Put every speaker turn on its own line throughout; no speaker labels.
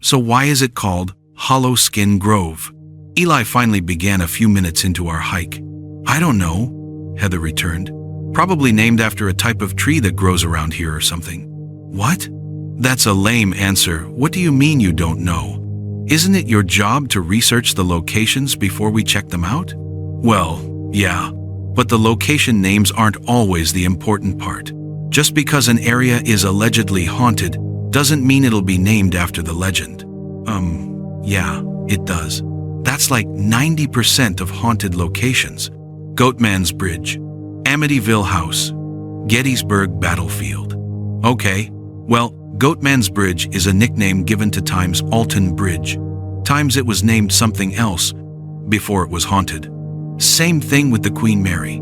So why is it called Hollow Skin Grove? Eli finally began a few minutes into our hike. I don't know, Heather returned. Probably named after a type of tree that grows around here or something. What? That's a lame answer. What do you mean you don't know? Isn't it your job to research the locations before we check them out? Well, yeah, but the location names aren't always the important part. Just because an area is allegedly haunted doesn't mean it'll be named after the legend. Yeah, it does. That's like 90% of haunted locations. Goatman's Bridge, Amityville House, Gettysburg Battlefield. Okay, well, Goatman's Bridge is a nickname given to Time's Alton Bridge. Times it was named something else before it was haunted. Same thing with the Queen Mary.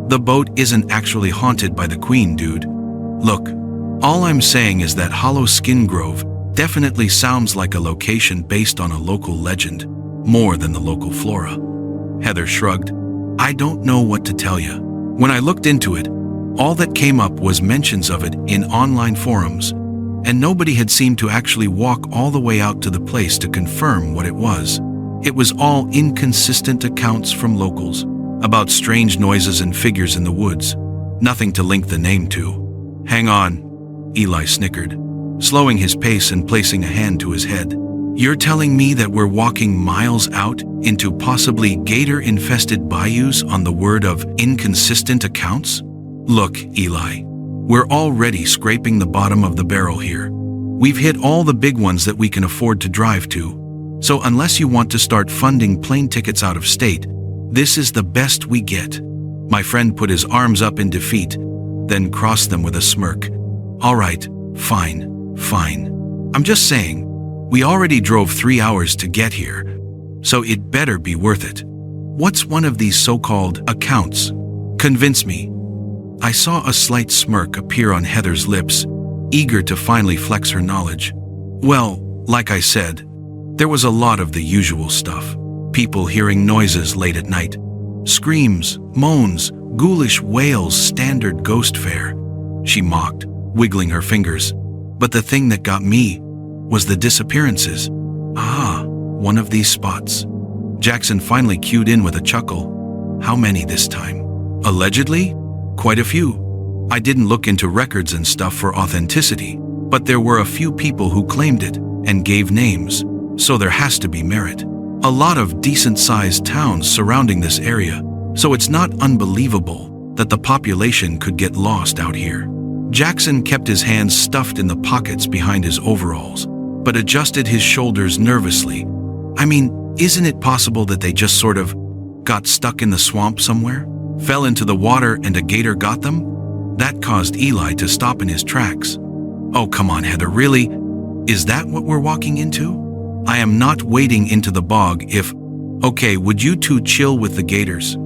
The boat isn't actually haunted by the Queen, dude. Look, all I'm saying is that Hollow Skin Grove definitely sounds like a location based on a local legend, more than the local flora. Heather shrugged. I don't know what to tell you. When I looked into it, all that came up was mentions of it in online forums, and nobody had seemed to actually walk all the way out to the place to confirm what it was. It was all inconsistent accounts from locals about strange noises and figures in the woods, nothing to link the name to. Hang on, Eli snickered, slowing his pace and placing a hand to his head. You're telling me that we're walking miles out into possibly gator-infested bayous on the word of inconsistent accounts? Look, Eli, we're already scraping the bottom of the barrel here. We've hit all the big ones that we can afford to drive to. So unless you want to start funding plane tickets out of state, this is the best we get. My friend put his arms up in defeat, then crossed them with a smirk. All right, fine. I'm just saying, we already drove 3 hours to get here, so it better be worth it. What's one of these so-called accounts? Convince me. I saw a slight smirk appear on Heather's lips, eager to finally flex her knowledge. Well, like I said, there was a lot of the usual stuff. People hearing noises late at night. Screams, moans, ghoulish wails, standard ghost fare. She mocked, wiggling her fingers. But the thing that got me was the disappearances. Ah, one of these spots. Jackson finally cued in with a chuckle. How many this time? Allegedly? Quite a few. I didn't look into records and stuff for authenticity, but there were a few people who claimed it and gave names, so there has to be merit. A lot of decent-sized towns surrounding this area, so it's not unbelievable that the population could get lost out here. Jackson kept his hands stuffed in the pockets behind his overalls, but adjusted his shoulders nervously. I mean, isn't it possible that they just sort of got stuck in the swamp somewhere? Fell into the water and a gator got them? That caused Eli to stop in his tracks. Oh, come on, Heather, really? Is that what we're walking into? I am not wading into the bog if... Okay, would you two chill with the gators?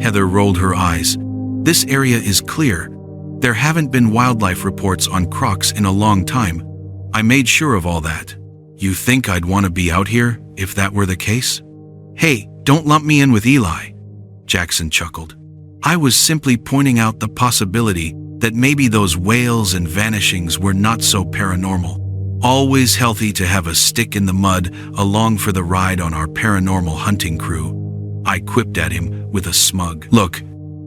Heather rolled her eyes. This area is clear. There haven't been wildlife reports on crocs in a long time. I made sure of all that. You think I'd want to be out here if that were the case? Hey, don't lump me in with Eli, Jackson chuckled. I was simply pointing out the possibility that maybe those wails and vanishings were not so paranormal. Always healthy to have a stick in the mud along for the ride on our paranormal hunting crew. I quipped at him with a smug look.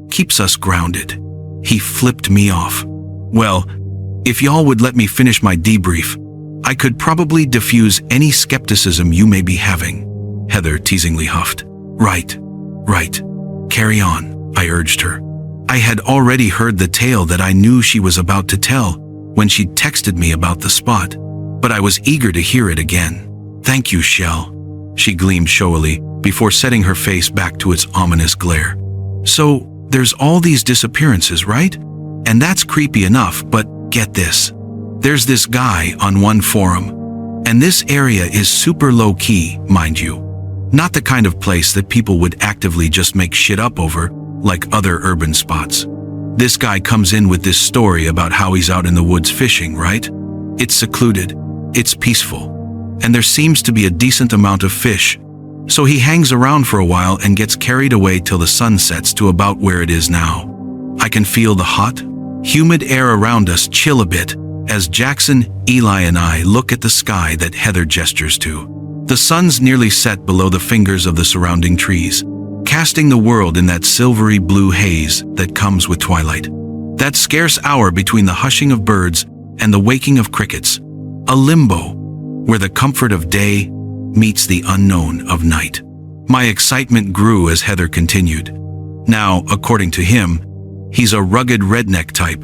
Keeps us grounded. He flipped me off. Well, if y'all would let me finish my debrief, I could probably diffuse any skepticism you may be having, Heather teasingly huffed. Right. Carry on, I urged her. I had already heard the tale that I knew she was about to tell when she texted me about the spot, but I was eager to hear it again. Thank you, Shell, she gleamed showily before setting her face back to its ominous glare. So, there's all these disappearances, right? And that's creepy enough, but get this. There's this guy on one forum, and this area is super low-key, mind you. Not the kind of place that people would actively just make shit up over, like other urban spots. This guy comes in with this story about how he's out in the woods fishing, right? It's secluded, it's peaceful, and there seems to be a decent amount of fish. So he hangs around for a while and gets carried away till the sun sets to about where it is now. I can feel the hot, humid air around us chill a bit as Jackson, Eli, and I look at the sky that Heather gestures to. The sun's nearly set below the fingers of the surrounding trees, casting the world in that silvery blue haze that comes with twilight. That scarce hour between the hushing of birds and the waking of crickets. A limbo, where the comfort of day meets the unknown of night. My excitement grew as Heather continued. Now, according to him, he's a rugged redneck type,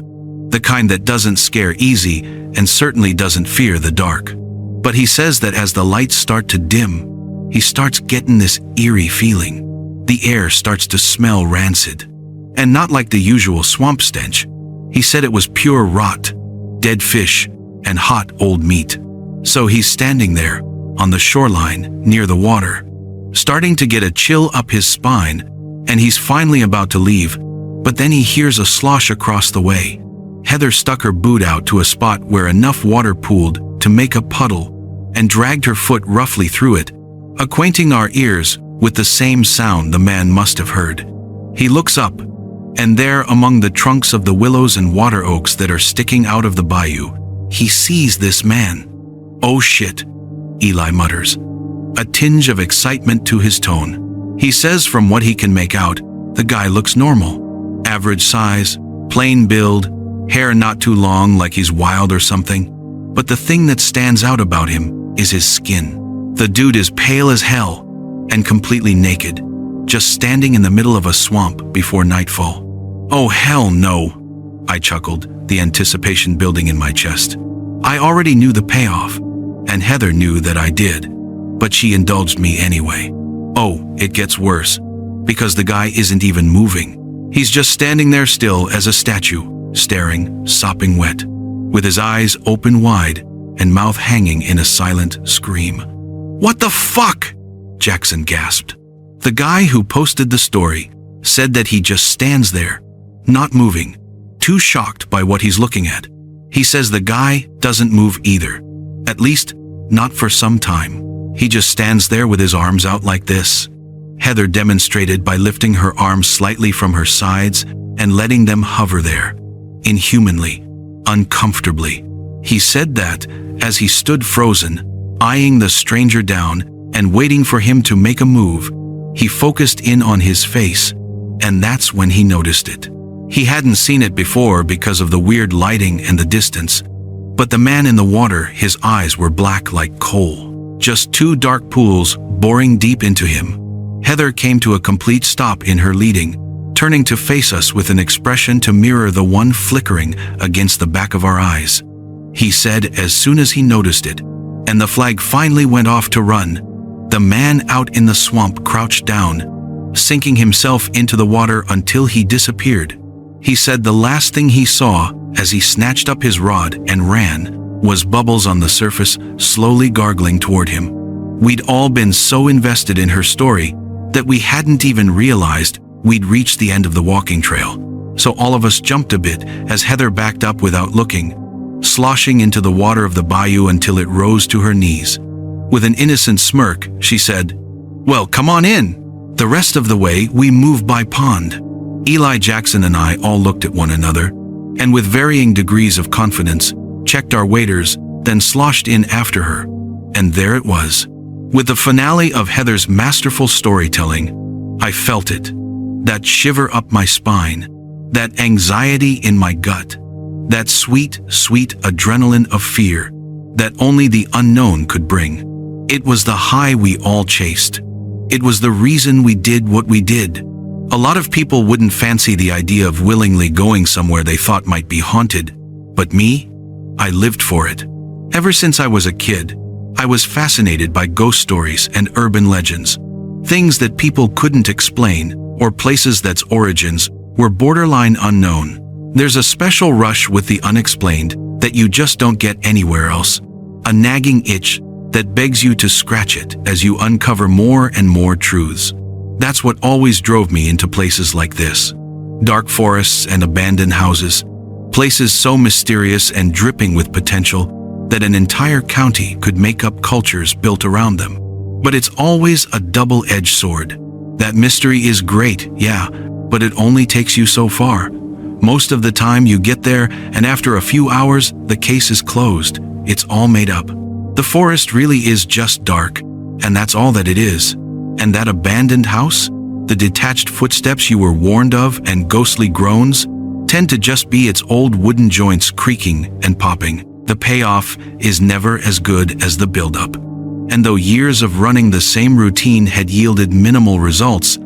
the kind that doesn't scare easy and certainly doesn't fear the dark. But he says that as the lights start to dim, he starts getting this eerie feeling. The air starts to smell rancid. And not like the usual swamp stench. He said it was pure rot, dead fish, and hot old meat. So he's standing there, on the shoreline, near the water, starting to get a chill up his spine, and he's finally about to leave, but then he hears a slosh across the way. Heather stuck her boot out to a spot where enough water pooled to make a puddle, and dragged her foot roughly through it, acquainting our ears with the same sound the man must have heard. He looks up, and there, among the trunks of the willows and water oaks that are sticking out of the bayou, he sees this man. "Oh shit," Eli mutters, a tinge of excitement to his tone. He says from what he can make out, the guy looks normal. Average size, plain build, hair not too long like he's wild or something. But the thing that stands out about him is his skin. The dude is pale as hell and completely naked, just standing in the middle of a swamp before nightfall. "Oh hell no," I chuckled, the anticipation building in my chest. I already knew the payoff, and Heather knew that I did, but she indulged me anyway. Oh, it gets worse, because the guy isn't even moving. He's just standing there still as a statue, staring, sopping wet, with his eyes open wide and mouth hanging in a silent scream. "What the fuck?" Jackson gasped. The guy who posted the story said that he just stands there, not moving, too shocked by what he's looking at. He says the guy doesn't move either, at least not for some time. He just stands there with his arms out like this. Heather demonstrated by lifting her arms slightly from her sides and letting them hover there, inhumanly, uncomfortably. He said that, as he stood frozen, eyeing the stranger down and waiting for him to make a move, he focused in on his face, and that's when he noticed it. He hadn't seen it before because of the weird lighting and the distance, but the man in the water, his eyes were black like coal, just two dark pools boring deep into him. Heather came to a complete stop in her leading, turning to face us with an expression to mirror the one flickering against the back of our eyes. He said as soon as he noticed it, and the flag finally went off to run, the man out in the swamp crouched down, sinking himself into the water until he disappeared. He said the last thing he saw as he snatched up his rod and ran was bubbles on the surface slowly gargling toward him. We'd all been so invested in her story that we hadn't even realized we'd reached the end of the walking trail. So all of us jumped a bit as Heather backed up without looking, sloshing into the water of the bayou until it rose to her knees. With an innocent smirk, she said, "Well, come on in." The rest of the way, we moved by pond. Eli, Jackson, and I all looked at one another, and with varying degrees of confidence, checked our waders, then sloshed in after her. And there it was. With the finale of Heather's masterful storytelling, I felt it. That shiver up my spine, that anxiety in my gut, that sweet, sweet adrenaline of fear that only the unknown could bring. It was the high we all chased. It was the reason we did what we did. A lot of people wouldn't fancy the idea of willingly going somewhere they thought might be haunted, but me, I lived for it. Ever since I was a kid, I was fascinated by ghost stories and urban legends, things that people couldn't explain, or places that's origins were borderline unknown. There's a special rush with the unexplained that you just don't get anywhere else, a nagging itch that begs you to scratch it as you uncover more and more truths. That's what always drove me into places like this. Dark forests and abandoned houses, places so mysterious and dripping with potential that an entire county could make up cultures built around them. But it's always a double-edged sword. That mystery is great, yeah, but it only takes you so far. Most of the time you get there, and after a few hours, the case is closed. It's all made up. The forest really is just dark, and that's all that it is. And that abandoned house? The detached footsteps you were warned of and ghostly groans tend to just be its old wooden joints creaking and popping. The payoff is never as good as the buildup. And though years of running the same routine had yielded minimal results,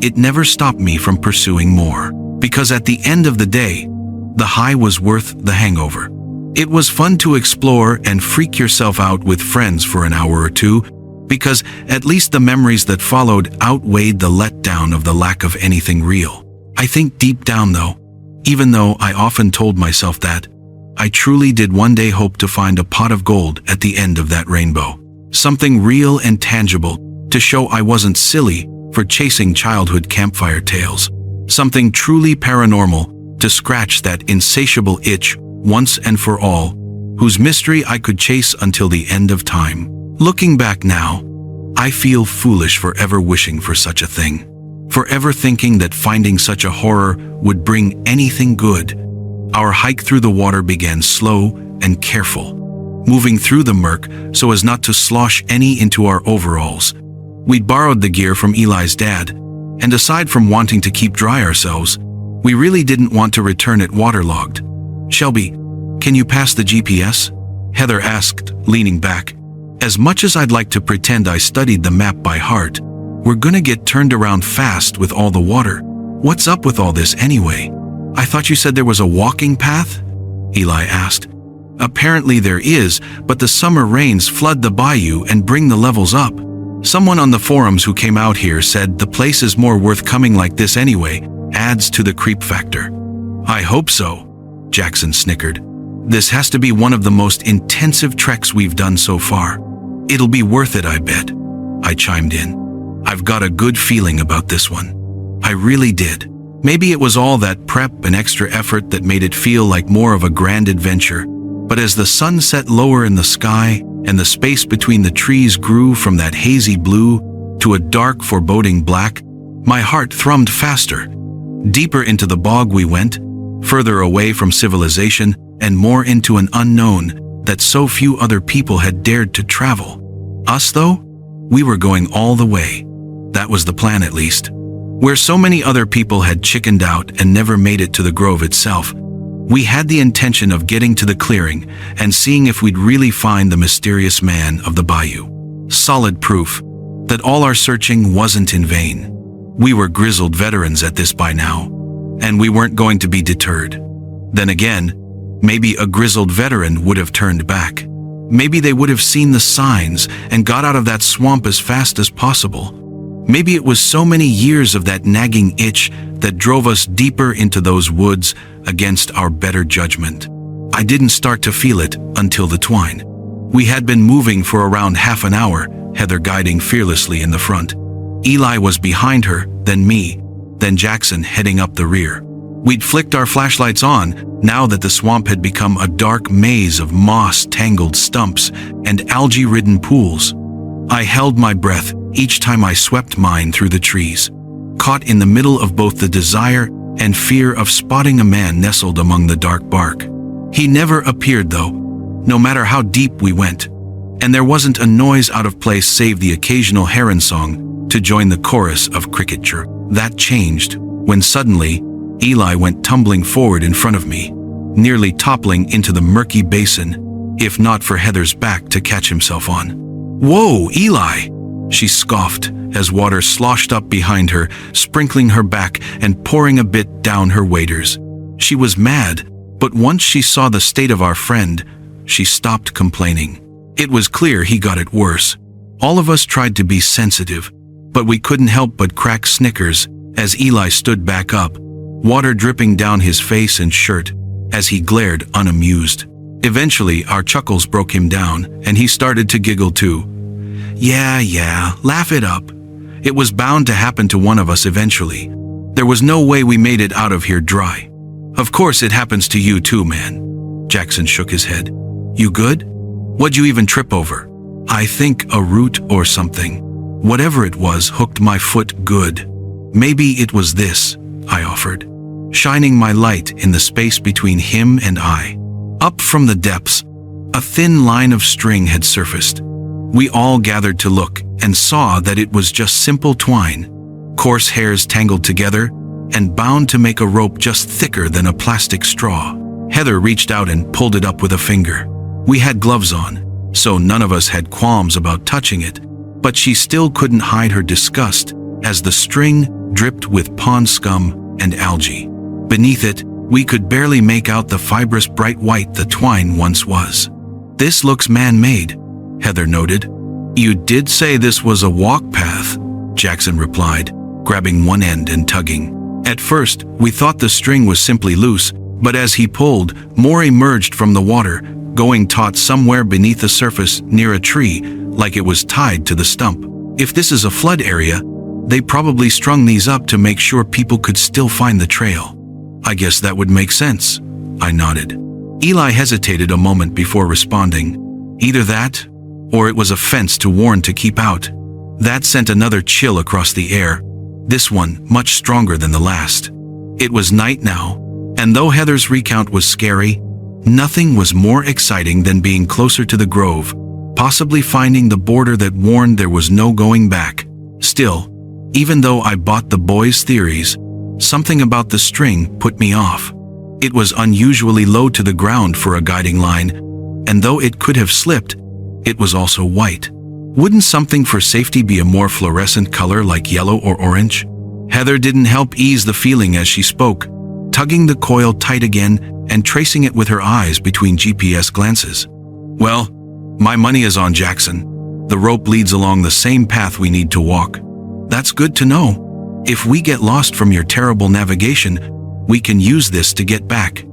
it never stopped me from pursuing more. Because at the end of the day, the high was worth the hangover. It was fun to explore and freak yourself out with friends for an hour or two, because at least the memories that followed outweighed the letdown of the lack of anything real. I think deep down though, even though I often told myself that, I truly did one day hope to find a pot of gold at the end of that rainbow. Something real and tangible to show I wasn't silly for chasing childhood campfire tales. Something truly paranormal to scratch that insatiable itch once and for all, whose mystery I could chase until the end of time. Looking back now, I feel foolish for ever wishing for such a thing. For ever thinking that finding such a horror would bring anything good. Our hike through the water began slow and careful, moving through the murk so as not to slosh any into our overalls. We'd borrowed the gear from Eli's dad, and aside from wanting to keep dry ourselves, we really didn't want to return it waterlogged. "Shelby, can you pass the GPS?" Heather asked, leaning back. As much as I'd like to pretend I studied the map by heart, we're gonna get turned around fast with all the water. What's up with all this anyway? I thought you said there was a walking path? Eli asked. Apparently there is, but the summer rains flood the bayou and bring the levels up. Someone on the forums who came out here said the place is more worth coming like this anyway, adds to the creep factor. I hope so, Jackson snickered. This has to be one of the most intensive treks we've done so far. It'll be worth it, I bet, I chimed in. I've got a good feeling about this one. I really did. Maybe it was all that prep and extra effort that made it feel like more of a grand adventure. But as the sun set lower in the sky and the space between the trees grew from that hazy blue to a dark, foreboding black, my heart thrummed faster. Deeper into the bog we went, further away from civilization and more into an unknown that so few other people had dared to travel. Us, though, we were going all the way. That was the plan, at least. Where so many other people had chickened out and never made it to the grove itself, we had the intention of getting to the clearing and seeing if we'd really find the mysterious man of the bayou. Solid proof that all our searching wasn't in vain. We were grizzled veterans at this by now, and we weren't going to be deterred. Then again, maybe a grizzled veteran would have turned back. Maybe they would have seen the signs and got out of that swamp as fast as possible. Maybe it was so many years of that nagging itch that drove us deeper into those woods against our better judgment. I didn't start to feel it until the twine. We had been moving for around half an hour, Heather guiding fearlessly in the front. Eli was behind her, then me, then Jackson heading up the rear. We'd flicked our flashlights on, now that the swamp had become a dark maze of moss-tangled stumps and algae-ridden pools. I held my breath each time I swept mine through the trees, caught in the middle of both the desire and fear of spotting a man nestled among the dark bark. He never appeared, though, no matter how deep we went, and there wasn't a noise out of place save the occasional heron song to join the chorus of cricket chirp. That changed when suddenly Eli went tumbling forward in front of me, nearly toppling into the murky basin, if not for Heather's back to catch himself on. "Whoa, Eli!" she scoffed as water sloshed up behind her, sprinkling her back and pouring a bit down her waders. She was mad, but once she saw the state of our friend, she stopped complaining. It was clear he got it worse. All of us tried to be sensitive, but we couldn't help but crack snickers as Eli stood back up, water dripping down his face and shirt as he glared unamused. Eventually, our chuckles broke him down, and he started to giggle too. Yeah, laugh it up. It was bound to happen to one of us eventually. There was no way we made it out of here dry. Of course it happens to you too, man. Jackson shook his head. You good? What'd you even trip over? I think a root or something. Whatever it was hooked my foot good. Maybe it was this, I offered. shining my light in the space between him and I. Up from the depths, a thin line of string had surfaced. We all gathered to look and saw that it was just simple twine, coarse hairs tangled together and bound to make a rope just thicker than a plastic straw. Heather reached out and pulled it up with a finger. We had gloves on, so none of us had qualms about touching it, but she still couldn't hide her disgust as the string dripped with pond scum and algae. Beneath it, we could barely make out the fibrous bright white the twine once was. "This looks man-made," Heather noted. "You did say this was a walk path," Jackson replied, grabbing one end and tugging. At first, we thought the string was simply loose, but as he pulled, more emerged from the water, going taut somewhere beneath the surface near a tree, like it was tied to the stump. If this is a flood area, they probably strung these up to make sure people could still find the trail. "I guess that would make sense," I nodded. Eli hesitated a moment before responding. "Either that, or it was a fence to warn to keep out." That sent another chill across the air, this one much stronger than the last. It was night now, and though Heather's recount was scary, nothing was more exciting than being closer to the grove, possibly finding the border that warned there was no going back. Still, even though I bought the boys' theories, something about the string put me off. It was unusually low to the ground for a guiding line, and though it could have slipped, it was also white. Wouldn't something for safety be a more fluorescent color like yellow or orange? Heather didn't help ease the feeling as she spoke, tugging the coil tight again and tracing it with her eyes between GPS glances. "Well, my money is on Jackson. The rope leads along the same path we need to walk." "That's good to know. If we get lost from your terrible navigation, we can use this to get back."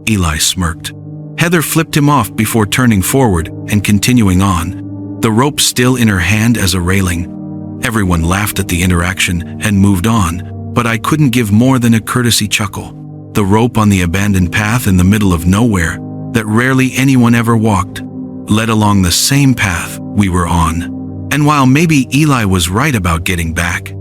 Eli smirked. Heather flipped him off before turning forward and continuing on, the rope still in her hand as a railing. Everyone laughed at the interaction and moved on, but I couldn't give more than a courtesy chuckle. The rope on the abandoned path in the middle of nowhere that rarely anyone ever walked led along the same path we were on. And while maybe Eli was right about getting back,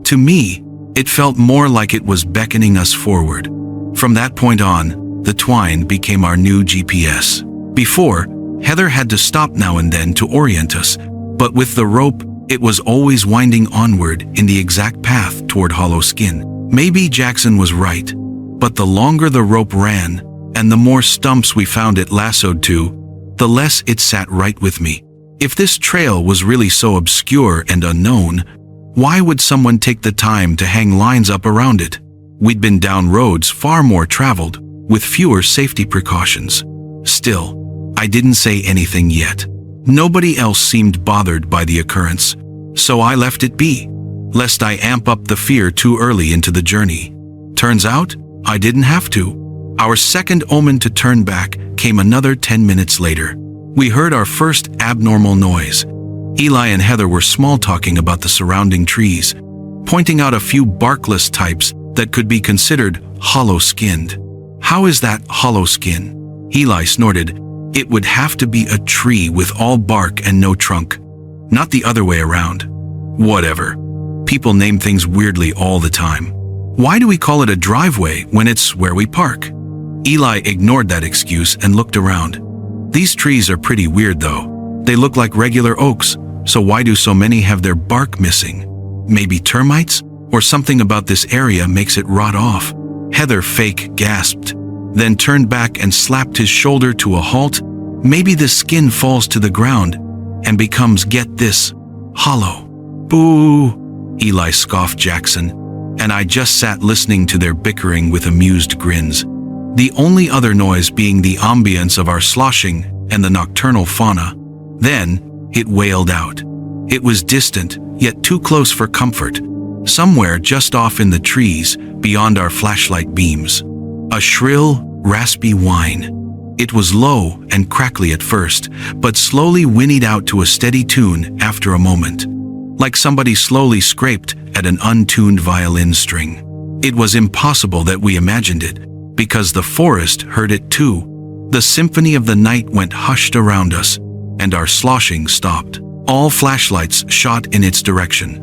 to me, it felt more like it was beckoning us forward. From that point on, the twine became our new GPS. Before, Heather had to stop now and then to orient us, but with the rope, it was always winding onward in the exact path toward Hollow Skin. Maybe Jackson was right, but the longer the rope ran, and the more stumps we found it lassoed to, the less it sat right with me. If this trail was really so obscure and unknown, why would someone take the time to hang lines up around it? We'd been down roads far more traveled, with fewer safety precautions. Still, I didn't say anything yet. Nobody else seemed bothered by the occurrence, so I left it be, lest I amp up the fear too early into the journey. Turns out, I didn't have to. Our second omen to turn back came another 10 minutes later. We heard our first abnormal noise. Eli and Heather were small-talking about the surrounding trees, pointing out a few barkless types that could be considered hollow-skinned. "How is that hollow skin?" Eli snorted. "It would have to be a tree with all bark and no trunk, not the other way around." Whatever. People name things weirdly all the time. Why do we call it a driveway when it's where we park? Eli ignored that excuse and looked around. "These trees are pretty weird though. They look like regular oaks, so why do so many have their bark missing? Maybe termites? Or something about this area makes it rot off?" Heather fake gasped, then turned back and slapped his shoulder to a halt. "Maybe the skin falls to the ground and becomes, get this, hollow." "Boo!" Eli scoffed Jackson, and I just sat listening to their bickering with amused grins. The only other noise being the ambience of our sloshing and the nocturnal fauna. Then, it wailed out. It was distant, yet too close for comfort, somewhere just off in the trees beyond our flashlight beams. A shrill, raspy whine. It was low and crackly at first, but slowly whinnied out to a steady tune after a moment, like somebody slowly scraped at an untuned violin string. It was impossible that we imagined it, because the forest heard it too. The symphony of the night went hushed around us, and our sloshing stopped. All flashlights shot in its direction,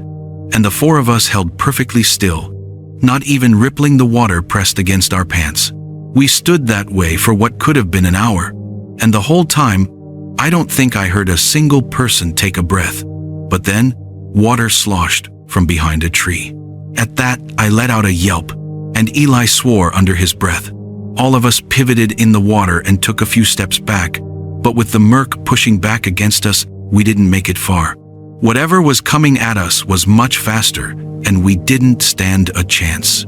and the four of us held perfectly still, not even rippling the water pressed against our pants. We stood that way for what could have been an hour, and the whole time, I don't think I heard a single person take a breath. But then, water sloshed from behind a tree. At that, I let out a yelp, and Eli swore under his breath. All of us pivoted in the water and took a few steps back, but with the murk pushing back against us, we didn't make it far. Whatever was coming at us was much faster, and we didn't stand a chance.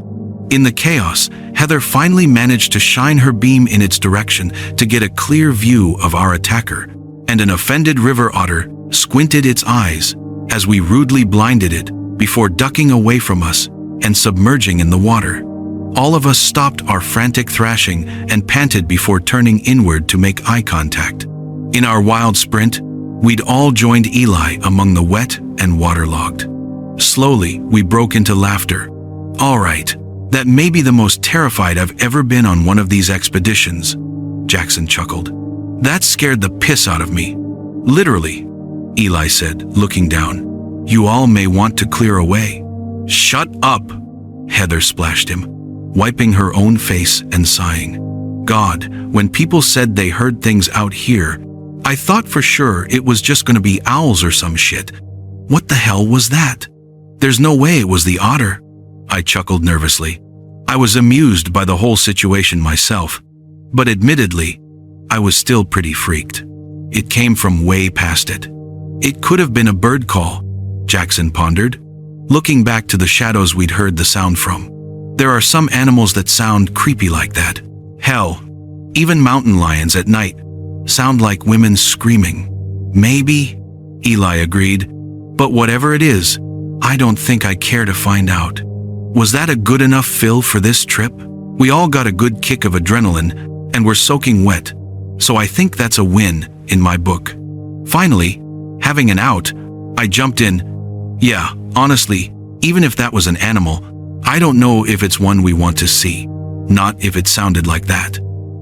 In the chaos, Heather finally managed to shine her beam in its direction to get a clear view of our attacker, and an offended river otter squinted its eyes as we rudely blinded it before ducking away from us and submerging in the water. All of us stopped our frantic thrashing and panted before turning inward to make eye contact. In our wild sprint, we'd all joined Eli among the wet and waterlogged. Slowly, we broke into laughter. All right, that may be the most terrified I've ever been on one of these expeditions, Jackson chuckled. That scared the piss out of me. Literally, Eli said, looking down. You all may want to clear away. Shut up, Heather splashed him, wiping her own face and sighing. God, when people said they heard things out here, I thought for sure it was just gonna be owls or some shit. What the hell was that? There's no way it was the otter. I chuckled nervously. I was amused by the whole situation myself, but admittedly, I was still pretty freaked. It came from way past it. It could have been a bird call, Jackson pondered, looking back to the shadows we'd heard the sound from. There are some animals that sound creepy like that. Hell, even mountain lions at night sound like women screaming. Maybe, Eli agreed, but whatever it is, I don't think I care to find out. Was that a good enough fill for this trip? We all got a good kick of adrenaline and were soaking wet, so I think that's a win in my book. Finally, having an out, I jumped in. Yeah, honestly, even if that was an animal, I don't know if it's one we want to see. Not if it sounded like that.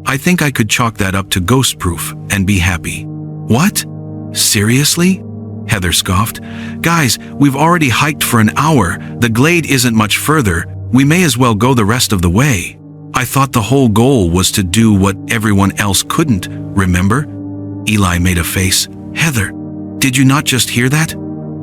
I think I could chalk that up to ghost-proof and be happy. What? Seriously? Heather scoffed. Guys, we've already hiked for an hour. The glade isn't much further. We may as well go the rest of the way. I thought the whole goal was to do what everyone else couldn't, remember? Eli made a face. Heather, did you not just hear that?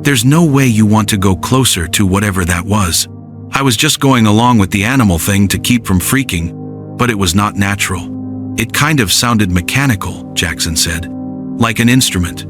There's no way you want to go closer to whatever that was. I was just going along with the animal thing to keep from freaking, but it was not natural. It kind of sounded mechanical, Jackson said. Like an instrument.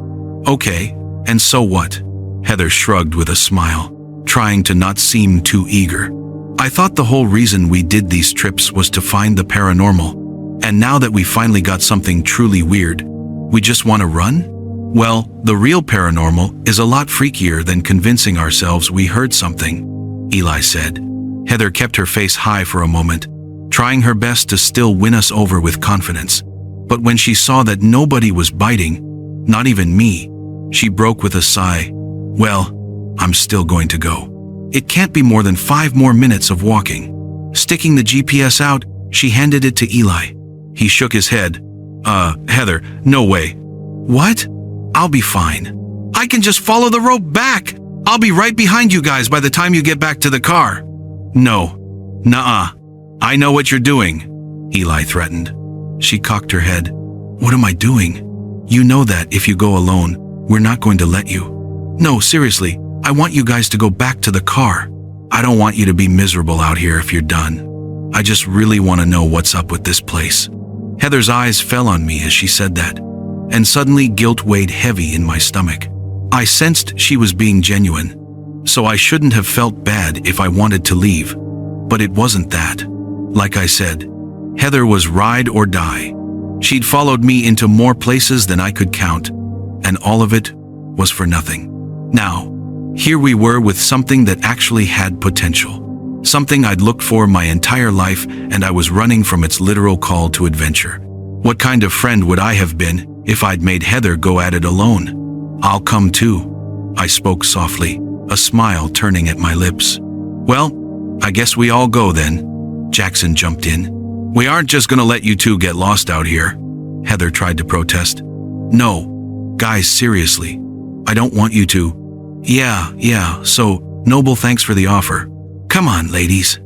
Okay, and so what? Heather shrugged with a smile, trying to not seem too eager. I thought the whole reason we did these trips was to find the paranormal, and now that we finally got something truly weird, we just want to run? Well, the real paranormal is a lot freakier than convincing ourselves we heard something, Eli said. Heather kept her face high for a moment, trying her best to still win us over with confidence. But when she saw that nobody was biting, not even me, she broke with a sigh. Well, I'm still going to go. It can't be more than 5 more minutes of walking. Sticking the GPS out, she handed it to Eli. He shook his head. Heather, no way. What? I'll be fine. I can just follow the rope back. I'll be right behind you guys by the time you get back to the car. No. Nuh-uh. I know what you're doing, Eli threatened. She cocked her head. What am I doing? You know that if you go alone, we're not going to let you. No, seriously, I want you guys to go back to the car. I don't want you to be miserable out here if you're done. I just really want to know what's up with this place. Heather's eyes fell on me as she said that, and suddenly guilt weighed heavy in my stomach. I sensed she was being genuine, so I shouldn't have felt bad if I wanted to leave. But it wasn't that. Like I said, Heather was ride or die. She'd followed me into more places than I could count, and all of it was for nothing. Now, here we were with something that actually had potential. Something I'd looked for my entire life, and I was running from its literal call to adventure. What kind of friend would I have been if I'd made Heather go at it alone? I'll come too, I spoke softly, a smile turning at my lips. Well, I guess we all go then, Jackson jumped in. We aren't just gonna let you two get lost out here, Heather tried to protest. No, guys, seriously, I don't want you to. Yeah, so, Noble, thanks for the offer. Come on, ladies.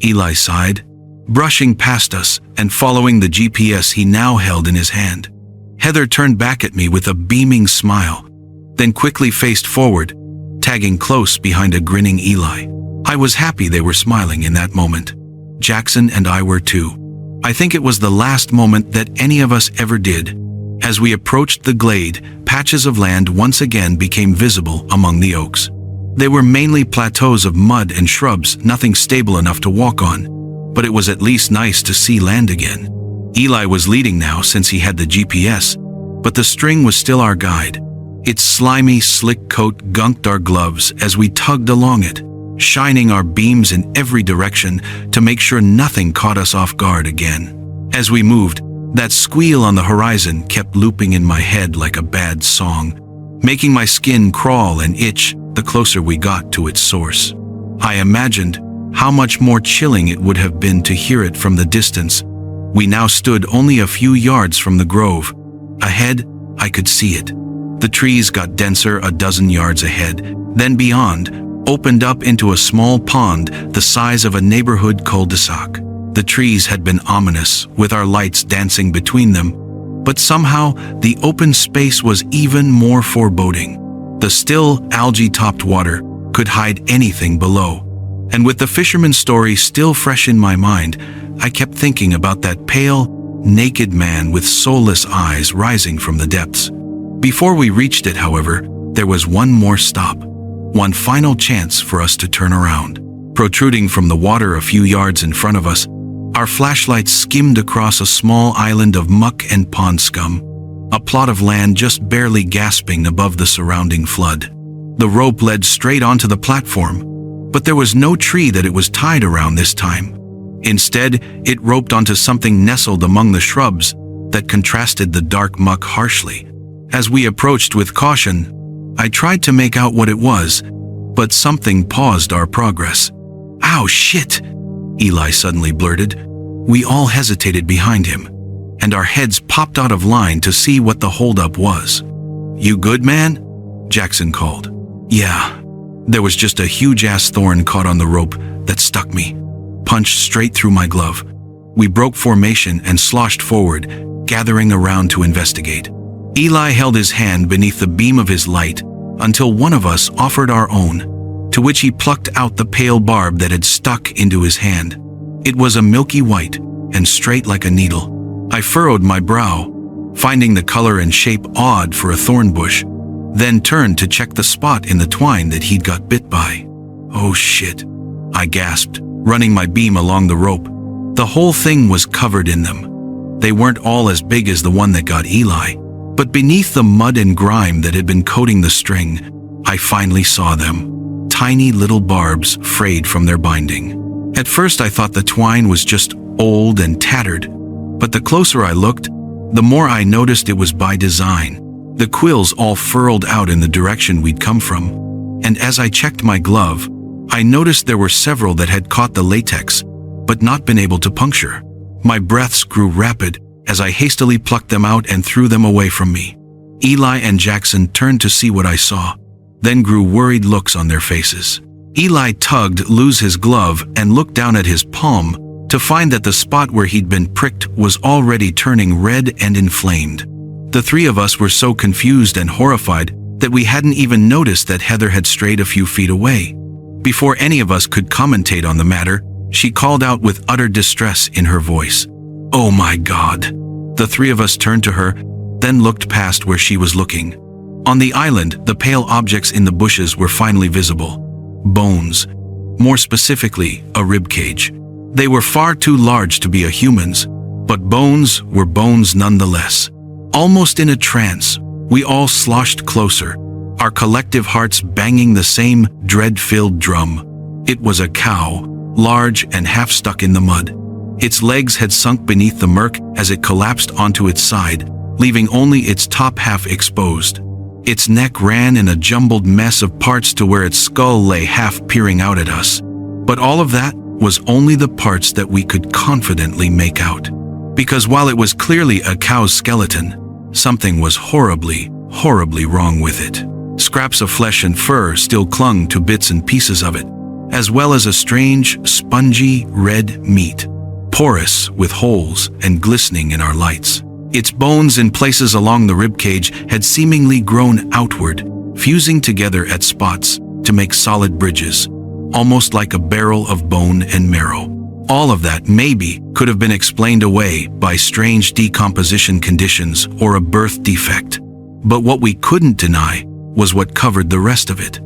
Eli sighed, brushing past us and following the GPS he now held in his hand. Heather turned back at me with a beaming smile, then quickly faced forward, tagging close behind a grinning Eli. I was happy they were smiling in that moment. Jackson and I were too. I think it was the last moment that any of us ever did. As we approached the glade, patches of land once again became visible among the oaks. They were mainly plateaus of mud and shrubs, nothing stable enough to walk on, but it was at least nice to see land again. Eli was leading now since he had the GPS, but the string was still our guide. Its slimy, slick coat gunked our gloves as we tugged along it, shining our beams in every direction to make sure nothing caught us off guard again. As we moved, that squeal on the horizon kept looping in my head like a bad song, making my skin crawl and itch the closer we got to its source. I imagined how much more chilling it would have been to hear it from the distance. We now stood only a few yards from the grove. Ahead, I could see it. The trees got denser a dozen yards ahead, then beyond, opened up into a small pond the size of a neighborhood cul-de-sac. The trees had been ominous, with our lights dancing between them, but somehow the open space was even more foreboding. The still, algae-topped water could hide anything below. And with the fisherman's story still fresh in my mind, I kept thinking about that pale, naked man with soulless eyes rising from the depths. Before we reached it, however, there was one more stop. One final chance for us to turn around. Protruding from the water a few yards in front of us, our flashlights skimmed across a small island of muck and pond scum, a plot of land just barely gasping above the surrounding flood. The rope led straight onto the platform, but there was no tree that it was tied around this time. Instead, it roped onto something nestled among the shrubs that contrasted the dark muck harshly. As we approached with caution, I tried to make out what it was, but something paused our progress. "Ow, shit!" Eli suddenly blurted. We all hesitated behind him, and our heads popped out of line to see what the holdup was. "You good, man?" Jackson called. "Yeah." There was just a huge-ass thorn caught on the rope that stuck me, punched straight through my glove. We broke formation and sloshed forward, gathering around to investigate. Eli held his hand beneath the beam of his light until one of us offered our own, to which he plucked out the pale barb that had stuck into his hand. It was a milky white and straight like a needle. I furrowed my brow, finding the color and shape odd for a thorn bush, then turned to check the spot in the twine that he'd got bit by. "Oh shit," I gasped, running my beam along the rope. The whole thing was covered in them. They weren't all as big as the one that got Eli, but beneath the mud and grime that had been coating the string, I finally saw them. Tiny little barbs frayed from their binding. At first I thought the twine was just old and tattered, but the closer I looked, the more I noticed it was by design. The quills all furled out in the direction we'd come from, and as I checked my glove, I noticed there were several that had caught the latex, but not been able to puncture. My breaths grew rapid as I hastily plucked them out and threw them away from me. Eli and Jackson turned to see what I saw, then grew worried looks on their faces. Eli tugged loose his glove and looked down at his palm to find that the spot where he'd been pricked was already turning red and inflamed. The three of us were so confused and horrified that we hadn't even noticed that Heather had strayed a few feet away. Before any of us could commentate on the matter, she called out with utter distress in her voice, "Oh my God." The three of us turned to her, then looked past where she was looking. On the island, the pale objects in the bushes were finally visible. Bones. More specifically, a rib cage. They were far too large to be a human's, but bones were bones nonetheless. Almost in a trance, we all sloshed closer, our collective hearts banging the same dread-filled drum. It was a cow, large and half stuck in the mud. Its legs had sunk beneath the murk as it collapsed onto its side, leaving only its top half exposed. Its neck ran in a jumbled mess of parts to where its skull lay half peering out at us. But all of that was only the parts that we could confidently make out. Because while it was clearly a cow's skeleton, something was horribly, horribly wrong with it. Scraps of flesh and fur still clung to bits and pieces of it, as well as a strange, spongy red meat, porous with holes and glistening in our lights. Its bones in places along the ribcage had seemingly grown outward, fusing together at spots to make solid bridges, almost like a barrel of bone and marrow. All of that maybe could have been explained away by strange decomposition conditions or a birth defect. But what we couldn't deny was what covered the rest of it.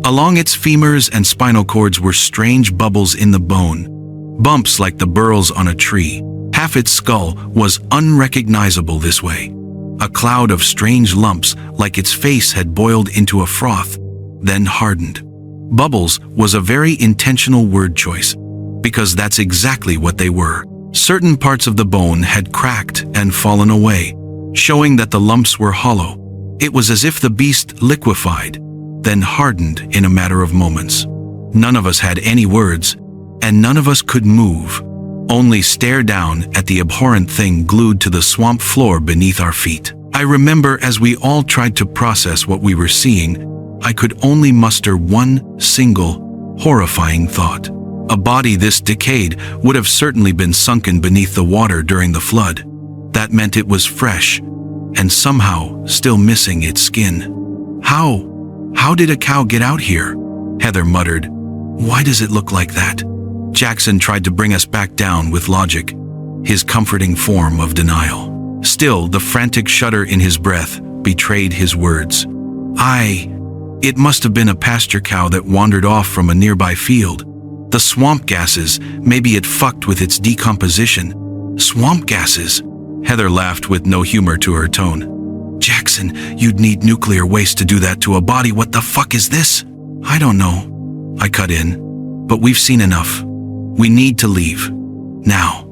Along its femurs and spinal cords were strange bubbles in the bone, bumps like the burls on a tree. Half its skull was unrecognizable this way. A cloud of strange lumps like its face had boiled into a froth, then hardened. Bubbles was a very intentional word choice, because that's exactly what they were. Certain parts of the bone had cracked and fallen away, showing that the lumps were hollow. It was as if the beast liquefied, then hardened in a matter of moments. None of us had any words, and none of us could move, only stare down at the abhorrent thing glued to the swamp floor beneath our feet. I remember as we all tried to process what we were seeing, I could only muster one single, horrifying thought. A body this decayed would have certainly been sunken beneath the water during the flood. That meant it was fresh, and somehow still missing its skin. How did a cow get out here? Heather muttered. Why does it look like that? Jackson tried to bring us back down with logic, his comforting form of denial. Still, the frantic shudder in his breath betrayed his words. It must have been a pasture cow that wandered off from a nearby field. The swamp gases, maybe it fucked with its decomposition. Swamp gases? Heather laughed with no humor to her tone. Jackson, you'd need nuclear waste to do that to a body. What the fuck is this? I don't know. I cut in. But we've seen enough. We need to leave. Now.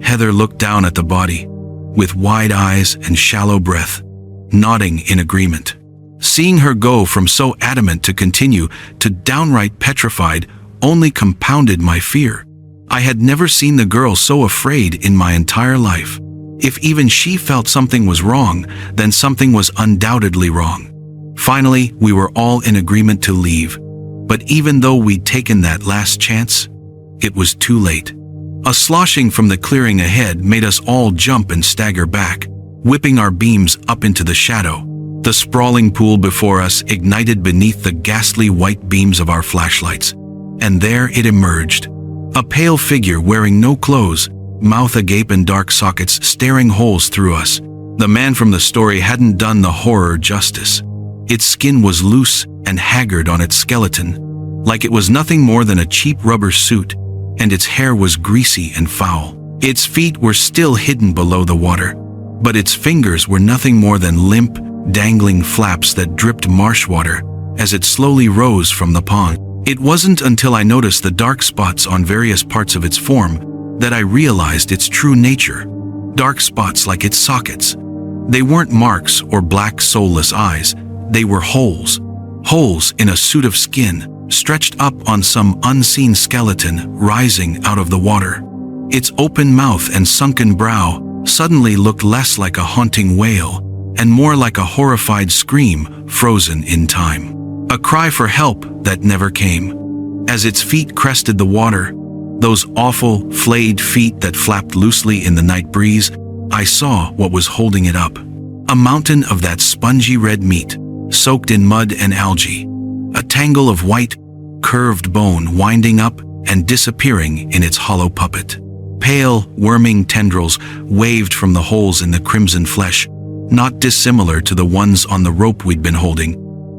Heather looked down at the body, with wide eyes and shallow breath, nodding in agreement. Seeing her go from so adamant to continue to downright petrified only compounded my fear. I had never seen the girl so afraid in my entire life. If even she felt something was wrong, then something was undoubtedly wrong. Finally, we were all in agreement to leave. But even though we'd taken that last chance, it was too late. A sloshing from the clearing ahead made us all jump and stagger back, whipping our beams up into the shadow. The sprawling pool before us ignited beneath the ghastly white beams of our flashlights. And there it emerged. A pale figure wearing no clothes, mouth agape and dark sockets staring holes through us. The man from the story hadn't done the horror justice. Its skin was loose and haggard on its skeleton, like it was nothing more than a cheap rubber suit, and its hair was greasy and foul. Its feet were still hidden below the water, but its fingers were nothing more than limp, dangling flaps that dripped marsh water as it slowly rose from the pond. It wasn't until I noticed the dark spots on various parts of its form that I realized its true nature. Dark spots like its sockets. They weren't marks or black soulless eyes. They were holes. Holes in a suit of skin, stretched up on some unseen skeleton rising out of the water. Its open mouth and sunken brow suddenly looked less like a haunting wail and more like a horrified scream frozen in time. A cry for help that never came. As its feet crested the water, those awful, flayed feet that flapped loosely in the night breeze, I saw what was holding it up. A mountain of that spongy red meat, soaked in mud and algae. A tangle of white, curved bone winding up and disappearing in its hollow puppet. Pale, worming tendrils waved from the holes in the crimson flesh, not dissimilar to the ones on the rope we'd been holding,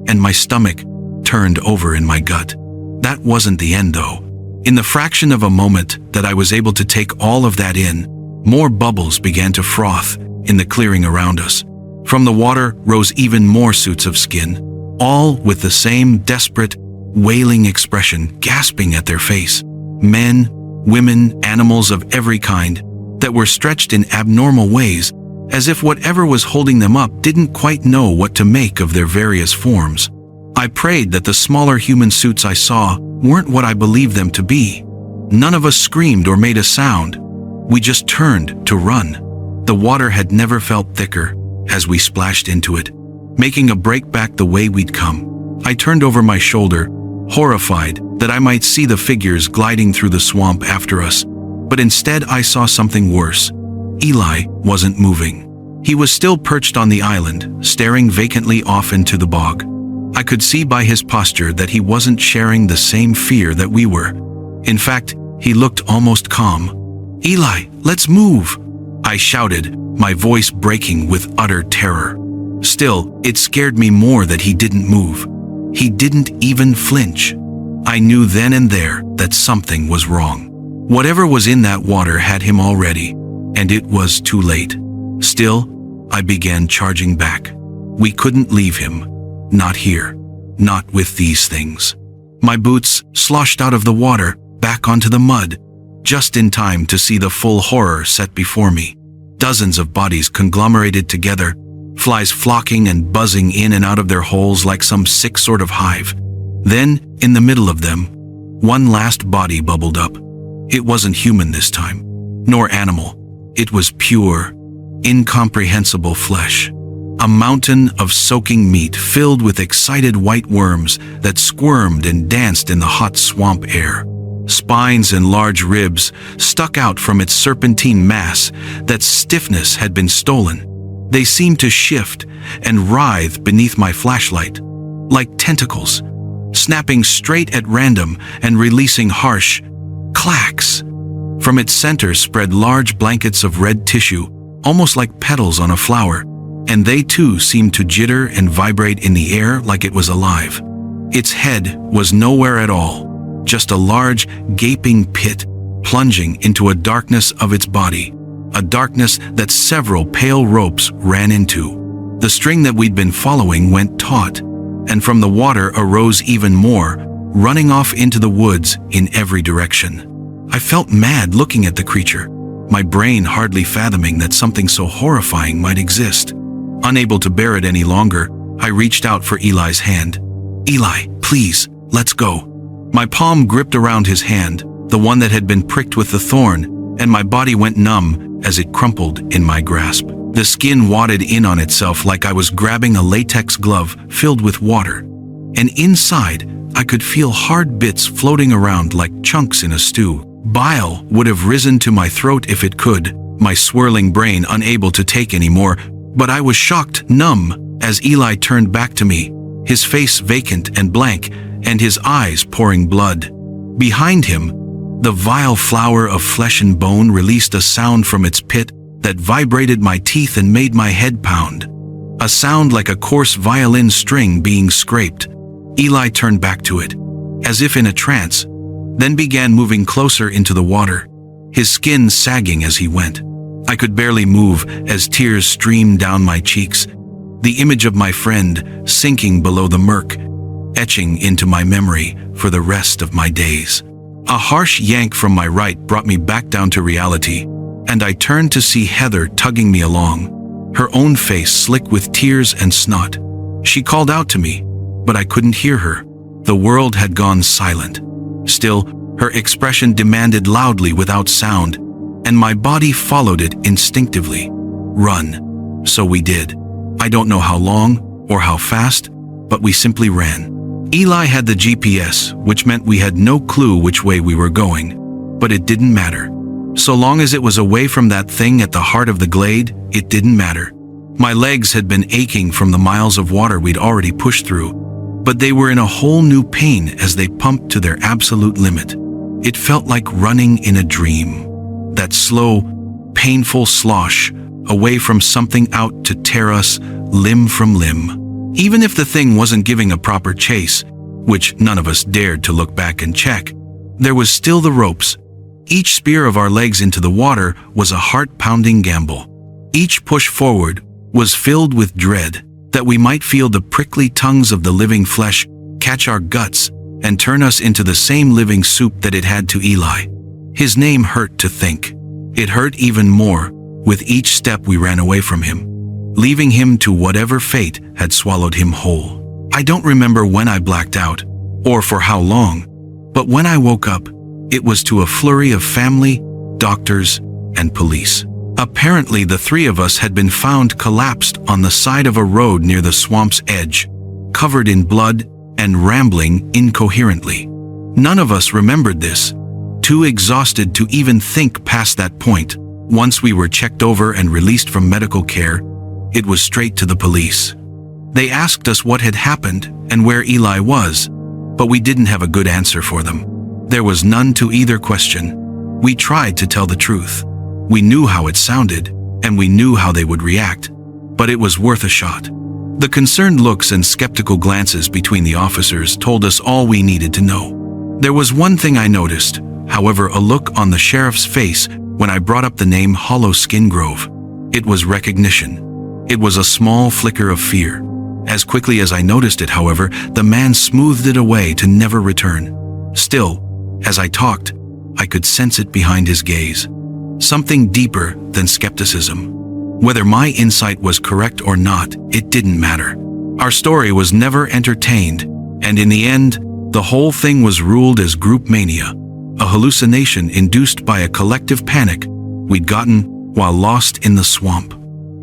and my stomach turned over in my gut. That wasn't the end, though. In the fraction of a moment that I was able to take all of that in, more bubbles began to froth in the clearing around us. From the water rose even more suits of skin, all with the same desperate, wailing expression gasping at their face. Men, women, animals of every kind that were stretched in abnormal ways, as if whatever was holding them up didn't quite know what to make of their various forms. I prayed that the smaller human suits I saw weren't what I believed them to be. None of us screamed or made a sound. We just turned to run. The water had never felt thicker as we splashed into it, making a break back the way we'd come. I turned over my shoulder, horrified that I might see the figures gliding through the swamp after us. But instead I saw something worse. Eli wasn't moving. He was still perched on the island, staring vacantly off into the bog. I could see by his posture that he wasn't sharing the same fear that we were. In fact, he looked almost calm. "Eli, let's move!" I shouted, my voice breaking with utter terror. Still, it scared me more that he didn't move. He didn't even flinch. I knew then and there that something was wrong. Whatever was in that water had him already, and it was too late. Still, I began charging back. We couldn't leave him. Not here. Not with these things. My boots sloshed out of the water, back onto the mud, just in time to see the full horror set before me. Dozens of bodies conglomerated together, flies flocking and buzzing in and out of their holes like some sick sort of hive. Then, in the middle of them, one last body bubbled up. It wasn't human this time, nor animal. It was pure, incomprehensible flesh. A mountain of soaking meat filled with excited white worms that squirmed and danced in the hot swamp air. Spines and large ribs stuck out from its serpentine mass. That stiffness had been stolen. They seemed to shift and writhe beneath my flashlight, like tentacles, snapping straight at random and releasing harsh clacks. From its center spread large blankets of red tissue, almost like petals on a flower, and they too seemed to jitter and vibrate in the air like it was alive. Its head was nowhere at all, just a large, gaping pit plunging into a darkness of its body, a darkness that several pale ropes ran into. The string that we'd been following went taut, and from the water arose even more, running off into the woods in every direction. I felt mad looking at the creature, my brain hardly fathoming that something so horrifying might exist. Unable to bear it any longer, I reached out for Eli's hand. "Eli, please, let's go." My palm gripped around his hand, the one that had been pricked with the thorn, and my body went numb as it crumpled in my grasp. The skin wadded in on itself like I was grabbing a latex glove filled with water. And inside, I could feel hard bits floating around like chunks in a stew. Bile would have risen to my throat if it could, my swirling brain unable to take any more, but I was shocked, numb, as Eli turned back to me, his face vacant and blank, and his eyes pouring blood. Behind him, the vile flower of flesh and bone released a sound from its pit that vibrated my teeth and made my head pound. A sound like a coarse violin string being scraped. Eli turned back to it, as if in a trance, then began moving closer into the water, his skin sagging as he went. I could barely move as tears streamed down my cheeks, the image of my friend sinking below the murk, etching into my memory for the rest of my days. A harsh yank from my right brought me back down to reality, and I turned to see Heather tugging me along, her own face slick with tears and snot. She called out to me, but I couldn't hear her. The world had gone silent. Still, her expression demanded loudly without sound, and my body followed it instinctively. Run. So we did. I don't know how long or how fast, but we simply ran. Eli had the GPS, which meant we had no clue which way we were going, but it didn't matter. So long as it was away from that thing at the heart of the glade, it didn't matter. My legs had been aching from the miles of water we'd already pushed through, but they were in a whole new pain as they pumped to their absolute limit. It felt like running in a dream. That slow, painful slosh away from something out to tear us limb from limb. Even if the thing wasn't giving a proper chase, which none of us dared to look back and check, there was still the ropes. Each spear of our legs into the water was a heart-pounding gamble. Each push forward was filled with dread that we might feel the prickly tongues of the living flesh catch our guts and turn us into the same living soup that it had to Eli. His name hurt to think. It hurt even more with each step we ran away from him, leaving him to whatever fate had swallowed him whole. I don't remember when I blacked out, or for how long, but when I woke up, it was to a flurry of family, doctors, and police. Apparently, the three of us had been found collapsed on the side of a road near the swamp's edge, covered in blood and rambling incoherently. None of us remembered this, too exhausted to even think past that point. Once we were checked over and released from medical care, it was straight to the police. They asked us what had happened and where Eli was, but we didn't have a good answer for them. There was none to either question. We tried to tell the truth. We knew how it sounded, and we knew how they would react, but it was worth a shot. The concerned looks and skeptical glances between the officers told us all we needed to know. There was one thing I noticed, however, a look on the sheriff's face when I brought up the name Hollow Skin Grove. It was recognition. It was a small flicker of fear. As quickly as I noticed it, however, the man smoothed it away to never return. Still, as I talked, I could sense it behind his gaze. Something deeper than skepticism. Whether my insight was correct or not, it didn't matter. Our story was never entertained, and in the end, the whole thing was ruled as group mania, a hallucination induced by a collective panic we'd gotten while lost in the swamp.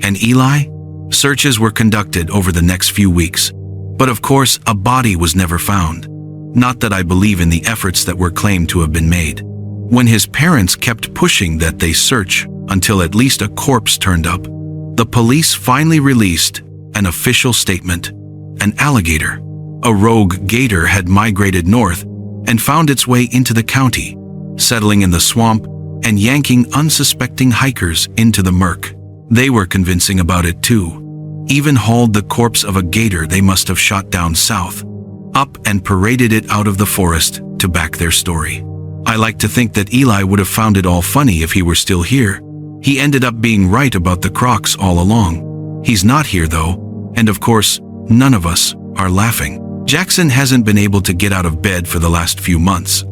And Eli? Searches were conducted over the next few weeks, but of course, a body was never found. Not that I believe in the efforts that were claimed to have been made. When his parents kept pushing that they search until at least a corpse turned up, the police finally released an official statement. An alligator, a rogue gator, had migrated north and found its way into the county, settling in the swamp and yanking unsuspecting hikers into the murk. They were convincing about it too. Even hauled the corpse of a gator they must have shot down south, up and paraded it out of the forest to back their story. I like to think that Eli would have found it all funny if he were still here. He ended up being right about the crocs all along. He's not here though, and of course, none of us are laughing. Jackson hasn't been able to get out of bed for the last few months.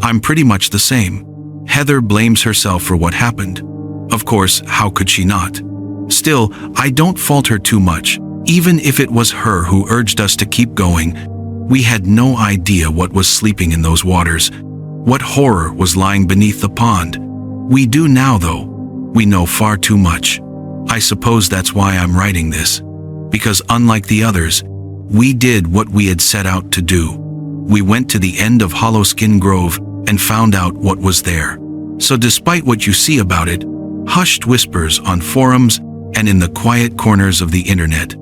I'm pretty much the same. Heather blames herself for what happened. Of course, how could she not? Still, I don't fault her too much. Even if it was her who urged us to keep going, we had no idea what was sleeping in those waters, what horror was lying beneath the pond. We do now, though. We know far too much. I suppose that's why I'm writing this. Because unlike the others, we did what we had set out to do. We went to the end of Hollow Skin Grove and found out what was there. So despite what you see about it, hushed whispers on forums and in the quiet corners of the internet,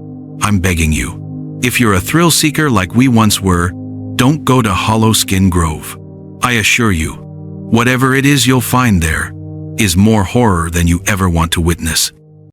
I'm begging you, if you're a thrill seeker like we once were, don't go to Hollow Skin Grove. I assure you, whatever it is you'll find there is more horror than you ever want to witness.